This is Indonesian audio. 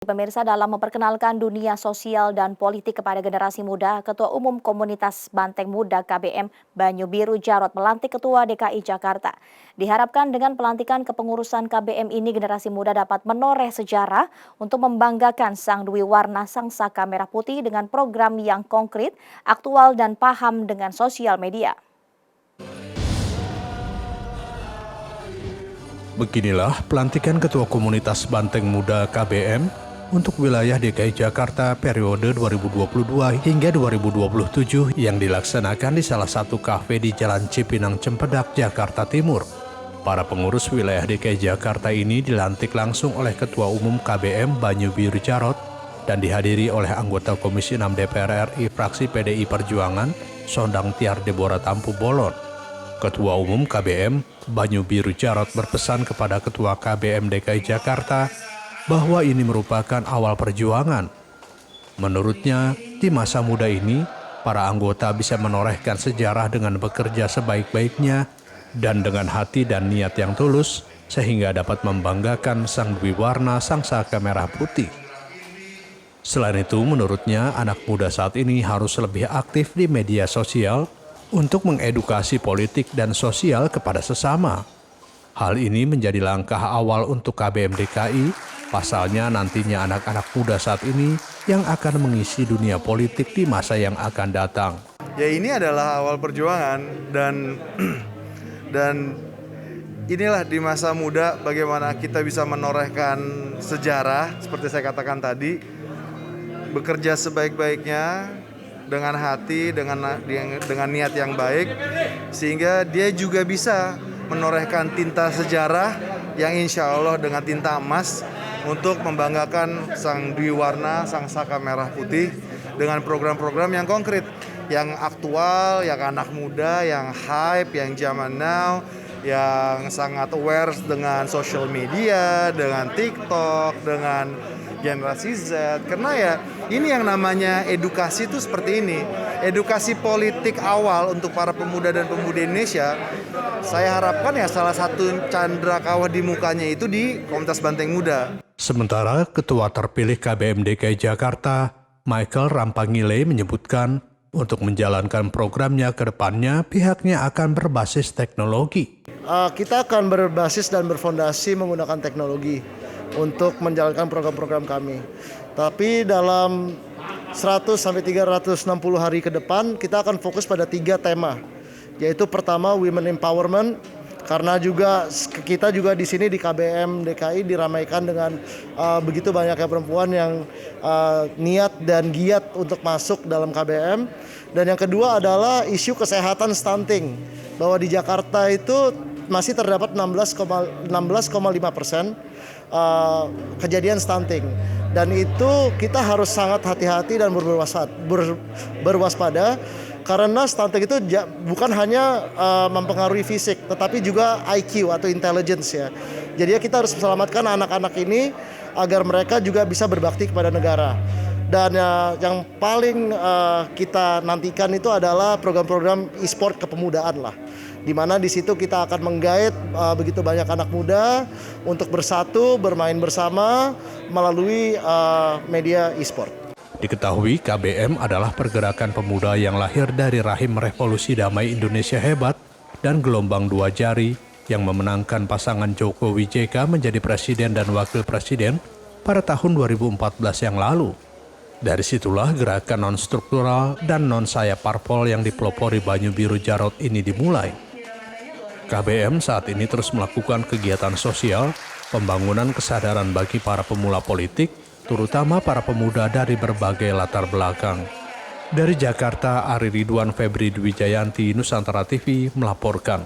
Pemirsa, dalam memperkenalkan dunia sosial dan politik kepada generasi muda, Ketua Umum Komunitas Banteng Muda KBM Banyu Biru Jarot melantik Ketua DKI Jakarta. Diharapkan dengan pelantikan kepengurusan KBM ini generasi muda dapat menoreh sejarah untuk membanggakan Sang Dwi Warna Sang Saka Merah Putih dengan program yang konkret, aktual dan paham dengan sosial media. Beginilah pelantikan Ketua Komunitas Banteng Muda KBM untuk wilayah DKI Jakarta periode 2022 hingga 2027 yang dilaksanakan di salah satu kafe di Jalan Cipinang Cempedak, Jakarta Timur. Para pengurus wilayah DKI Jakarta ini dilantik langsung oleh Ketua Umum KBM Banyu Biru Jarot dan dihadiri oleh anggota Komisi 6 DPR RI fraksi PDI Perjuangan, Sondang Tiar Deborah Tampu Bolon. Ketua Umum KBM Banyu Biru Jarot berpesan kepada Ketua KBM DKI Jakarta bahwa ini merupakan awal perjuangan. Menurutnya, di masa muda ini, para anggota bisa menorehkan sejarah dengan bekerja sebaik-baiknya dan dengan hati dan niat yang tulus, sehingga dapat membanggakan Sang Dwi Warna Sang Saka Merah Putih. Selain itu, menurutnya anak muda saat ini harus lebih aktif di media sosial untuk mengedukasi politik dan sosial kepada sesama. Hal ini menjadi langkah awal untuk KBM DKI. Pasalnya nantinya anak-anak muda saat ini yang akan mengisi dunia politik di masa yang akan datang. Ya, ini adalah awal perjuangan dan inilah di masa muda bagaimana kita bisa menorehkan sejarah seperti saya katakan tadi, bekerja sebaik-baiknya dengan hati, dengan niat yang baik, sehingga dia juga bisa menorehkan tinta sejarah yang insya Allah dengan tinta emas untuk membanggakan Sang Dwi Warna Sang Saka Merah Putih dengan program-program yang konkret, yang aktual, yang anak muda, yang hype, yang zaman now, yang sangat aware dengan social media, dengan TikTok, dengan generasi Z. Karena ya ini yang namanya edukasi itu seperti ini. Edukasi politik awal untuk para pemuda dan pemudi Indonesia, saya harapkan ya salah satu candra kawah di mukanya itu di Komunitas Banteng Muda. Sementara Ketua terpilih KBM DKI Jakarta, Michael Rampangile menyebutkan untuk menjalankan programnya ke depannya pihaknya akan berbasis teknologi. Kita akan berbasis dan berfondasi menggunakan teknologi untuk menjalankan program-program kami. Tapi dalam 100 sampai 360 hari ke depan kita akan fokus pada 3 tema. Yaitu pertama Women Empowerment, karena juga kita juga di sini di KBM DKI diramaikan dengan begitu banyaknya perempuan yang niat dan giat untuk masuk dalam KBM. Dan yang kedua adalah isu kesehatan stunting, bahwa di Jakarta itu masih terdapat 16,5% kejadian stunting, dan itu kita harus sangat hati-hati dan berwaspada karena stunting itu bukan hanya mempengaruhi fisik tetapi juga IQ atau intelligence ya. Jadi kita harus selamatkan anak-anak ini agar mereka juga bisa berbakti kepada negara. Dan yang paling kita nantikan itu adalah program-program e-sport kepemudaan lah, di mana di situ kita akan menggait begitu banyak anak muda untuk bersatu, bermain bersama melalui media e-sport. Diketahui KBM adalah pergerakan pemuda yang lahir dari rahim Revolusi Damai Indonesia Hebat dan Gelombang Dua Jari yang memenangkan pasangan Jokowi JK menjadi presiden dan wakil presiden pada tahun 2014 yang lalu. Dari situlah gerakan non-struktural dan non-sayap parpol yang dipelopori Banyu Biru Jarot ini dimulai. KBM saat ini terus melakukan kegiatan sosial, pembangunan kesadaran bagi para pemula politik, terutama para pemuda dari berbagai latar belakang. Dari Jakarta, Ari Ridwan Febri Dwi Jayanti, Nusantara TV melaporkan.